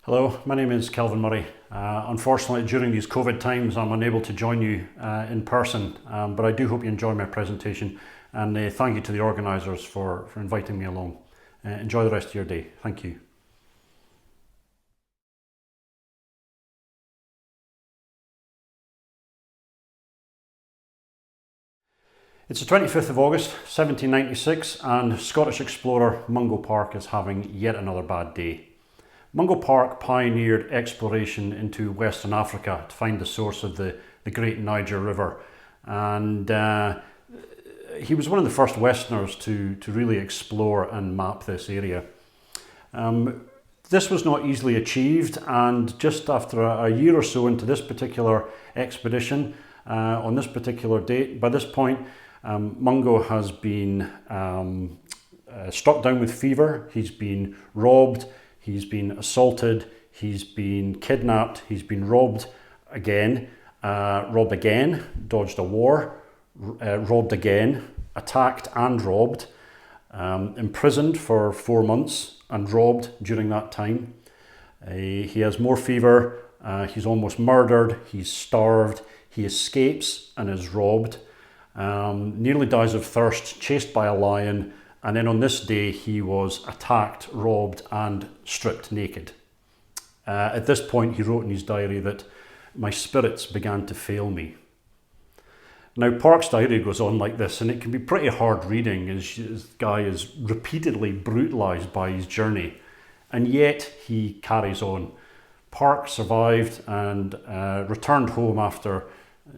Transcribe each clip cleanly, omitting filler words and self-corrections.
Hello, my name is Kelvin Murray. Unfortunately, during these COVID times, I'm unable to join you in person, but I do hope you enjoy my presentation, and thank you to the organisers for inviting me along. Enjoy the rest of your day. Thank you. It's the 25th of August, 1796, and Scottish explorer Mungo Park is having yet another bad day. Mungo Park pioneered exploration into Western Africa to find the source of the Great Niger River, and he was one of the first Westerners to really explore and map this area. This was not easily achieved, and just after a year or so into this particular expedition, on this particular date, by this point, Mungo has been struck down with fever, he's been robbed, he's been assaulted, he's been kidnapped, he's been robbed again, dodged a war, robbed again, attacked and robbed, imprisoned for 4 months and robbed during that time. He has more fever, he's almost murdered, he's starved, he escapes and is robbed, nearly dies of thirst, chased by a lion, and then on this day he was attacked, robbed and stripped naked. At this point he wrote in his diary that my spirits began to fail me. Now Park's diary goes on like this, and it can be pretty hard reading as this guy is repeatedly brutalised by his journey, and yet he carries on. Park survived and returned home after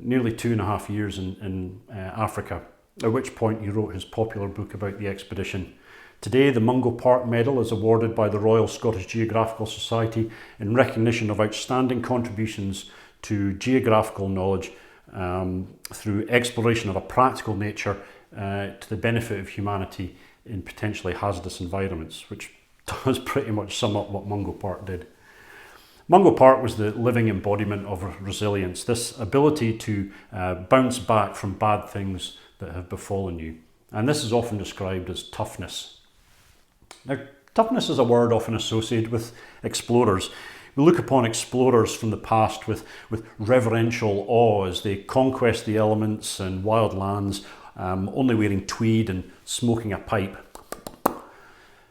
nearly 2.5 years in Africa, at which point he wrote his popular book about the expedition. Today, the Mungo Park Medal is awarded by the Royal Scottish Geographical Society in recognition of outstanding contributions to geographical knowledge through exploration of a practical nature to the benefit of humanity in potentially hazardous environments, which does pretty much sum up what Mungo Park did. Mungo Park was the living embodiment of resilience, this ability to bounce back from bad things that have befallen you. And this is often described as toughness. Now, toughness is a word often associated with explorers. We look upon explorers from the past with reverential awe as they conquest the elements and wild lands, only wearing tweed and smoking a pipe.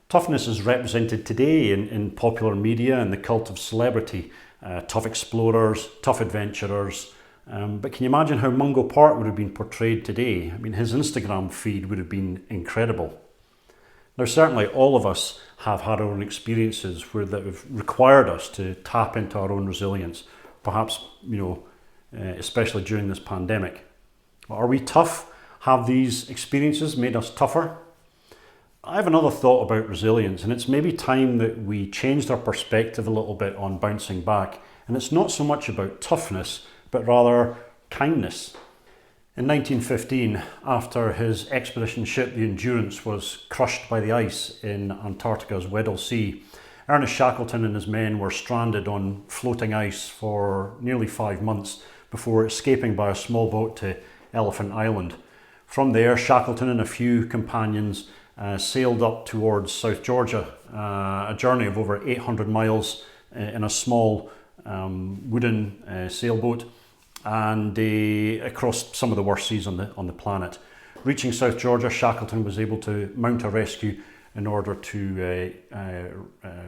Toughness is represented today in popular media and the cult of celebrity. Tough explorers, tough adventurers. But can you imagine how Mungo Park would have been portrayed today? I mean, his Instagram feed would have been incredible. Now, certainly all of us have had our own experiences that have required us to tap into our own resilience, perhaps, especially during this pandemic. Are we tough? Have these experiences made us tougher? I have another thought about resilience, and it's maybe time that we changed our perspective a little bit on bouncing back. And it's not so much about toughness, but rather kindness. In 1915, after his expedition ship, the Endurance, was crushed by the ice in Antarctica's Weddell Sea, Ernest Shackleton and his men were stranded on floating ice for nearly 5 months before escaping by a small boat to Elephant Island. From there, Shackleton and a few companions sailed up towards South Georgia, a journey of over 800 miles in a small wooden sailboat, and across some of the worst seas on the planet. Reaching South Georgia, Shackleton was able to mount a rescue in order to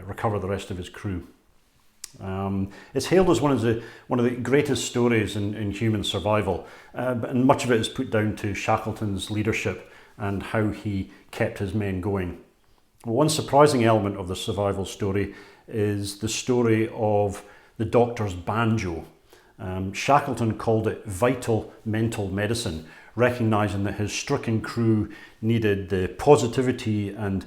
recover the rest of his crew. It's hailed as one of the greatest stories in human survival, and much of it is put down to Shackleton's leadership and how he kept his men going. One surprising element of the survival story is the story of the doctor's banjo. Shackleton called it vital mental medicine, recognising that his stricken crew needed the positivity and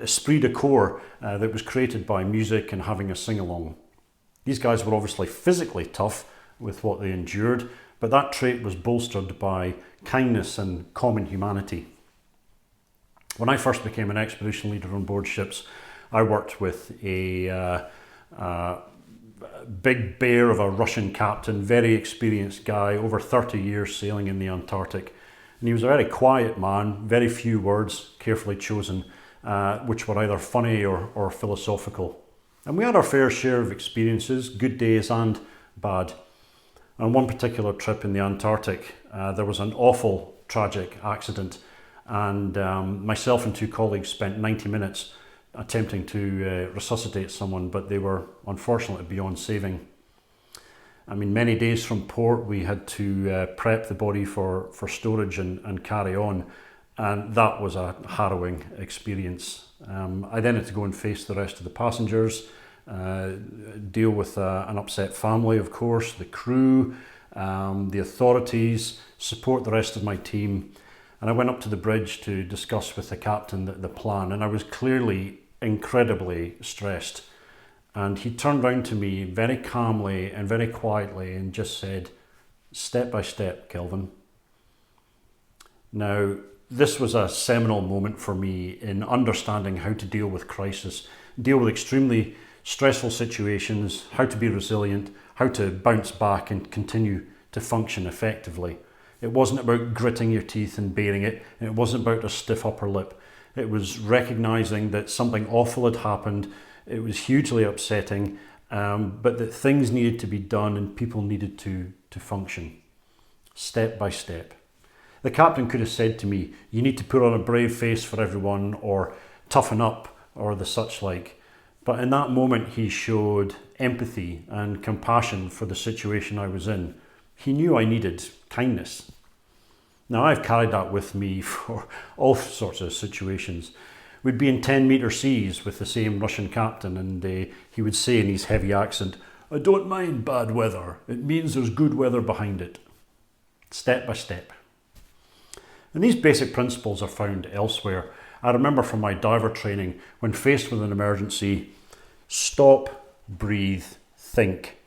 esprit de corps that was created by music and having a sing-along. These guys were obviously physically tough with what they endured, but that trait was bolstered by kindness and common humanity. When I first became an expedition leader on board ships, I worked with a big bear of a Russian captain, very experienced guy, over 30 years sailing in the Antarctic. And he was a very quiet man, very few words, carefully chosen, which were either funny or philosophical. And we had our fair share of experiences, good days and bad. On one particular trip in the Antarctic, there was an awful, tragic accident, and myself and 2 colleagues spent 90 minutes attempting to resuscitate someone, but they were unfortunately beyond saving. I mean, many days from port, we had to prep the body for storage and carry on, and that was a harrowing experience. I then had to go and face the rest of the passengers, deal with an upset family, of course, the crew, the authorities, support the rest of my team. And I went up to the bridge to discuss with the captain the plan, and I was clearly incredibly stressed. And he turned round to me very calmly and very quietly and just said, "Step by step, Kelvin." Now, this was a seminal moment for me in understanding how to deal with crisis, deal with extremely stressful situations, how to be resilient, how to bounce back and continue to function effectively. It wasn't about gritting your teeth and bearing it. It wasn't about a stiff upper lip. It was recognizing that something awful had happened. It was hugely upsetting, but that things needed to be done and people needed to function, step by step. The captain could have said to me, "You need to put on a brave face for everyone," or "toughen up," or the such like. But in that moment, he showed empathy and compassion for the situation I was in. He knew I needed kindness. Now, I've carried that with me for all sorts of situations. We'd be in 10-metre seas with the same Russian captain, and he would say in his heavy accent, "I don't mind bad weather. It means there's good weather behind it." Step by step. And these basic principles are found elsewhere. I remember from my diver training, when faced with an emergency, stop, breathe, think,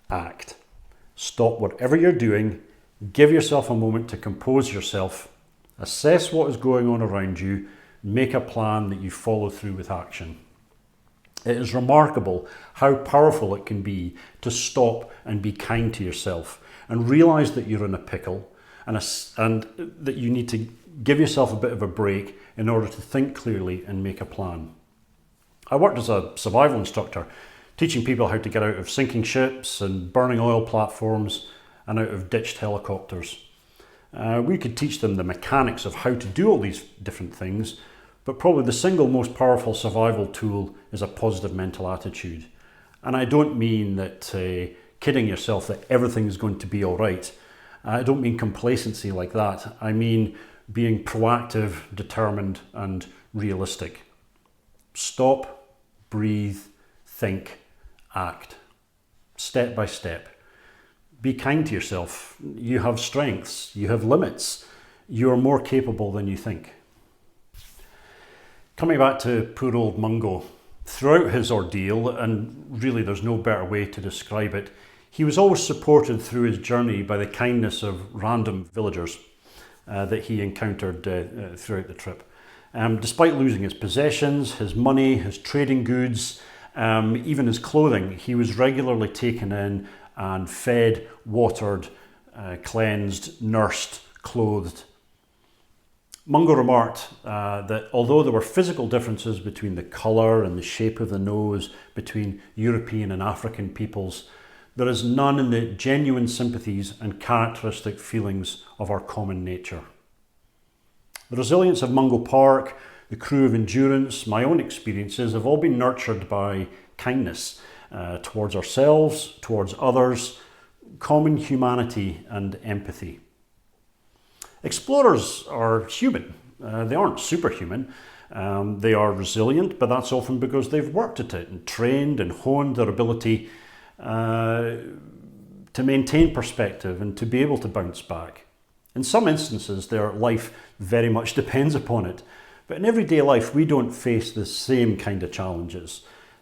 act. Stop whatever you're doing, give yourself a moment to compose yourself, assess what is going on around you, make a plan that you follow through with action. It is remarkable how powerful it can be to stop and be kind to yourself and realise that you're in a pickle and that you need to give yourself a bit of a break in order to think clearly and make a plan. I worked as a survival instructor, teaching people how to get out of sinking ships and burning oil platforms and out of ditched helicopters. We could teach them the mechanics of how to do all these different things, but probably the single most powerful survival tool is a positive mental attitude. And I don't mean that kidding yourself that everything is going to be all right. I don't mean complacency like that. I mean being proactive, determined, and realistic. Stop, breathe, think, act. Step by step. Be kind to yourself. You have strengths, you have limits. You are more capable than you think. Coming back to poor old Mungo, throughout his ordeal, and really there's no better way to describe it, he was always supported through his journey by the kindness of random villagers that he encountered throughout the trip. Despite losing his possessions, his money, his trading goods, even his clothing, he was regularly taken in and fed, watered, cleansed, nursed, clothed. Mungo remarked that although there were physical differences between the colour and the shape of the nose between European and African peoples, there is none in the genuine sympathies and characteristic feelings of our common nature. The resilience of Mungo Park, the crew of Endurance, my own experiences have all been nurtured by kindness towards ourselves, towards others, common humanity and empathy. Explorers are human. They aren't superhuman. They are resilient, but that's often because they've worked at it and trained and honed their ability to maintain perspective and to be able to bounce back. In some instances, their life very much depends upon it. But in everyday life, we don't face the same kind of challenges.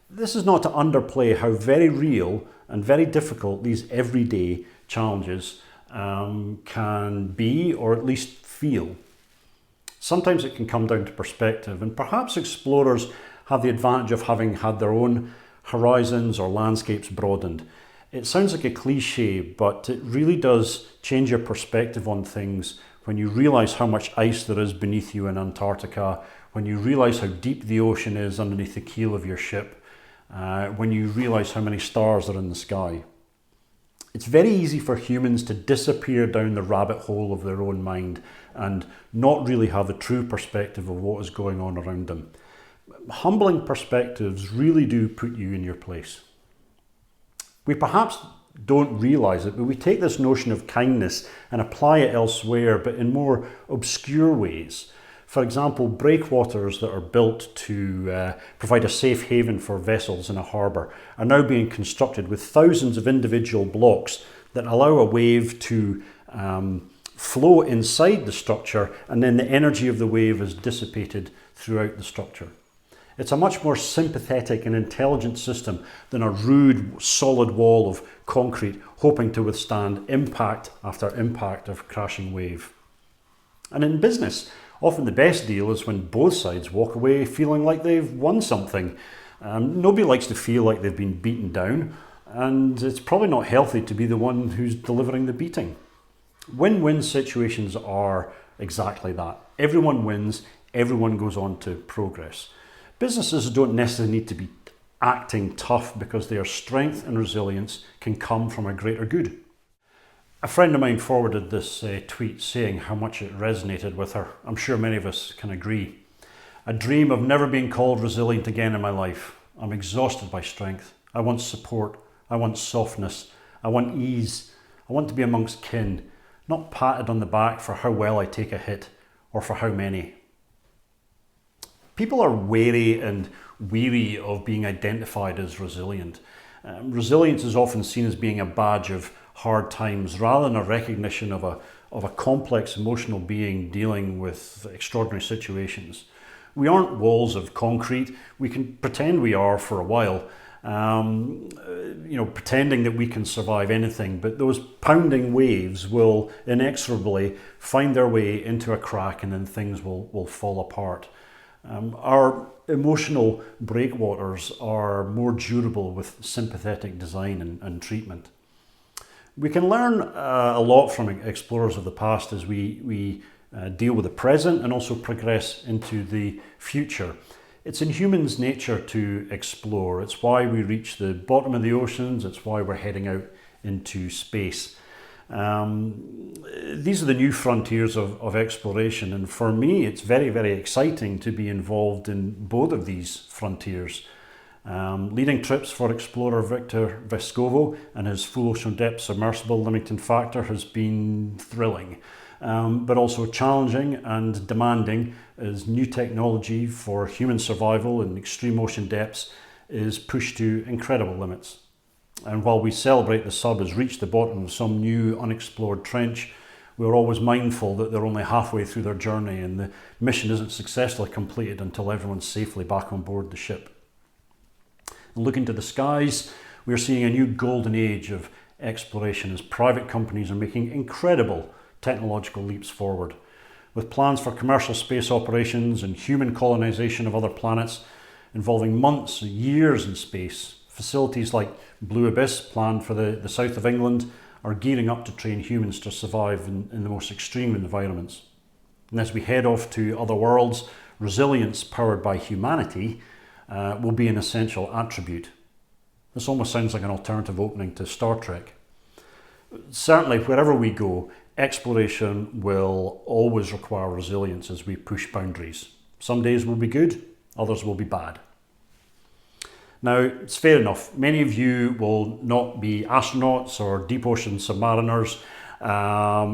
This is not to underplay how very real and very difficult these everyday challenges can be, or at least feel. Sometimes it can come down to perspective, and perhaps explorers have the advantage of having had their own horizons or landscapes broadened. It sounds like a cliche, but it really does change your perspective on things when you realise how much ice there is beneath you in Antarctica, when you realise how deep the ocean is underneath the keel of your ship, when you realise how many stars are in the sky. It's very easy for humans to disappear down the rabbit hole of their own mind and not really have a true perspective of what is going on around them. Humbling perspectives really do put you in your place. We perhaps don't realise it, but we take this notion of kindness and apply it elsewhere, but in more obscure ways. For example, breakwaters that are built to provide a safe haven for vessels in a harbour are now being constructed with thousands of individual blocks that allow a wave to flow inside the structure, and then the energy of the wave is dissipated throughout the structure. It's a much more sympathetic and intelligent system than a rude, solid wall of concrete hoping to withstand impact after impact of crashing wave. And in business, often the best deal is when both sides walk away feeling like they've won something. Nobody likes to feel like they've been beaten down, and it's probably not healthy to be the one who's delivering the beating. Win-win situations are exactly that. Everyone wins, everyone goes on to progress. Businesses don't necessarily need to be acting tough because their strength and resilience can come from a greater good. A friend of mine forwarded this tweet saying how much it resonated with her. I'm sure many of us can agree. I dream of never being called resilient again in my life. I'm exhausted by strength. I want support. I want softness. I want ease. I want to be amongst kin, not patted on the back for how well I take a hit or for how many. People are wary and weary of being identified as resilient. Resilience is often seen as being a badge of hard times rather than a recognition of a complex emotional being dealing with extraordinary situations. We aren't walls of concrete. We can pretend we are for a while, pretending that we can survive anything, but those pounding waves will inexorably find their way into a crack, and then things will fall apart. Our emotional breakwaters are more durable with sympathetic design and treatment. We can learn a lot from explorers of the past as we deal with the present and also progress into the future. It's in humans' nature to explore. It's why we reach the bottom of the oceans. It's why we're heading out into space. These are the new frontiers of exploration, and for me it's very, very exciting to be involved in both of these frontiers. Leading trips for explorer Victor Vescovo and his full ocean depth submersible limiting factor has been thrilling, but also challenging and demanding as new technology for human survival in extreme ocean depths is pushed to incredible limits. And while we celebrate the sub has reached the bottom of some new unexplored trench, we're always mindful that they're only halfway through their journey and the mission isn't successfully completed until everyone's safely back on board the ship. And looking to the skies, we're seeing a new golden age of exploration as private companies are making incredible technological leaps forward. With plans for commercial space operations and human colonization of other planets involving months and years in space, facilities like Blue Abyss, planned for the south of England, are gearing up to train humans to survive in the most extreme environments. And as we head off to other worlds, resilience powered by humanity will be an essential attribute. This almost sounds like an alternative opening to Star Trek. Certainly, wherever we go, exploration will always require resilience as we push boundaries. Some days will be good, others will be bad. Now, it's fair enough. Many of you will not be astronauts or deep ocean submariners.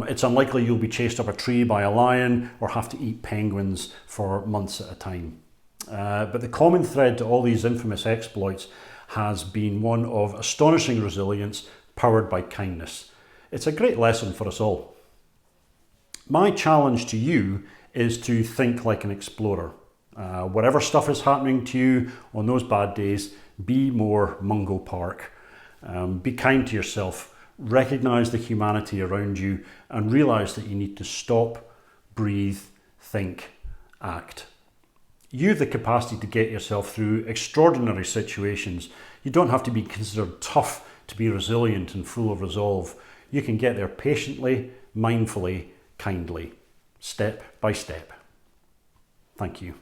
It's unlikely you'll be chased up a tree by a lion or have to eat penguins for months at a time. But the common thread to all these infamous exploits has been one of astonishing resilience powered by kindness. It's a great lesson for us all. My challenge to you is to think like an explorer. Whatever stuff is happening to you on those bad days, be more Mungo Park. Be kind to yourself, recognize the humanity around you, and realize that you need to stop, breathe, think, act. You have the capacity to get yourself through extraordinary situations. You don't have to be considered tough to be resilient and full of resolve. You can get there patiently, mindfully, kindly, step by step. Thank you.